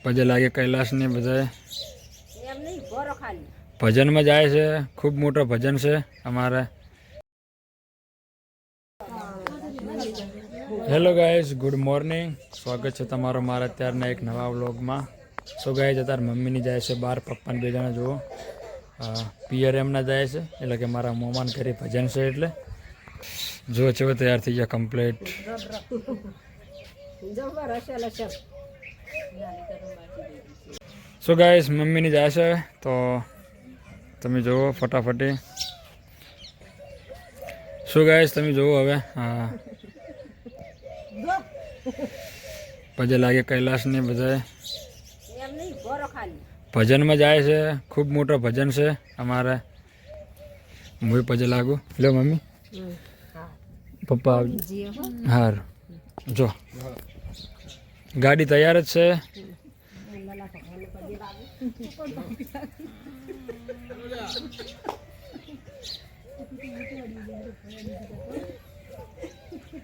પજે લાગે કૈલાસ ને બધા ભજનમાં જાય છે. ખૂબ મોટો ભજન છે અમારે. Hello guys, good morning. સ્વાગત છે તમારો મારા અત્યારના એક નવા વ્લોગમાં. સો ગાઈઝ, અત્યારે મમ્મીની જાય છે બહાર, પપ્પાને બે જણા જુઓ પિયર એમના જાય છે, એટલે કે મારા મોમાન ઘરે ભજન છે. એટલે જો છે તૈયાર થઈ ગયા કમ્પ્લીટ. સો ગાઈઝ, મમ્મીની જાય છે તો તમે જુઓ ફટાફટી. સો ગાઈઝ, તમે જુઓ હવે પજે લાગે કૈલાસ ને બધા ભજનમાં જાય છે. ખૂબ મોટો ભજન છે અમારે. હું પજે લાગુ. લો મમ્મી પપ્પા હાર જો ગાડી તૈયાર જ છે.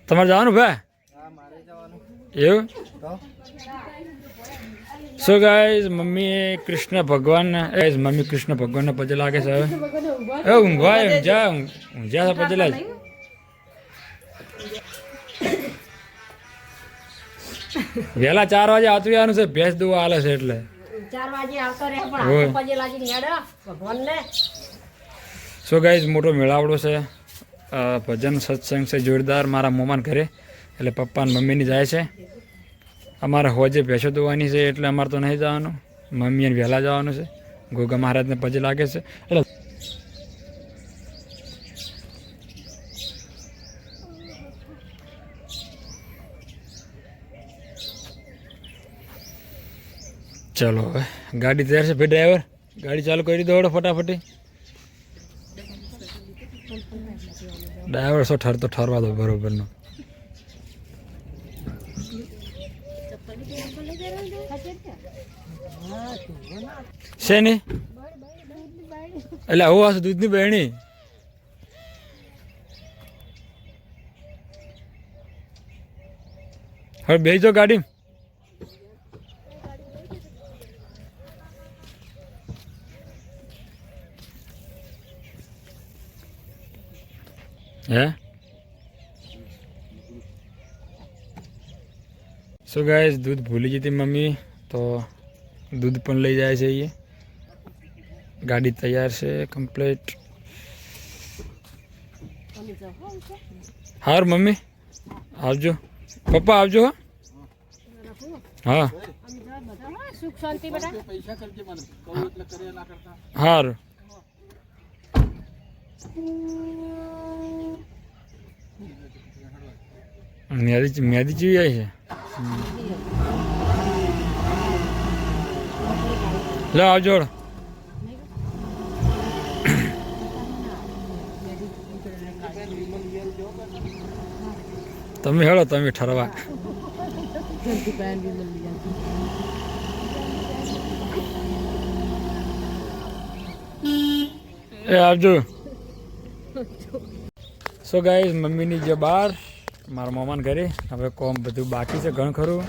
તમારે જવાનું ભાઈ? એવું? સો ગાઈઝ, મમ્મી કૃષ્ણ ભગવાનને પજે લાગે છે. હવે ઊંઘવા ઊંઝ્યા પજે લાગે. વહેલા 4 વાગે આવતું જવાનું છે. ભેંસ દુવા હાલે છે એટલે 4 વાગે આવતો રહે પણ પજે લાગીને હેડો ભગવાનને. સો ગાઈઝ, મોટો મેળાવડો છે. ભજન સત્સંગ છે જોરદાર મારા મોમાન ઘરે. એટલે પપ્પા ને મમ્મીની જાય છે. અમારે હોજે ભેંસો દોવાની છે એટલે અમારે તો નહીં જવાનું. મમ્મીને વહેલા જવાનું છે. ગોગા મહારાજને પજે લાગે છે એટલે ચલો હવે ગાડી તૈયાર છે. ભાઈ ડ્રાઈવર, ગાડી ચાલુ કરી દો ફટાફટી. ડ્રાઈવર શું ઠરતો ઠરવા દો બરોબરનો. છે ને એટલે આવું હશે દૂધની બહેણી. હવે બેસજો ગાડી. હે સો ગાઈઝ, દૂધ ભૂલી જતી મમ્મી તો દૂધ પણ લઈ જાય છે. એ ગાડી તૈયાર છે કમ્પ્લીટ. હાર મમ્મી આવજો, પપ્પા આવજો. હા હાર મેદી ચીવી આવી છે. લો આવજો. તમે હેડો, તમે ઠરવા. એ આવજો. સો ગાઈઝ, મમ્મીની જે બહાર મારા મામાને ઘરે. હવે કોમ બધું બાકી છે ઘણું ખરું.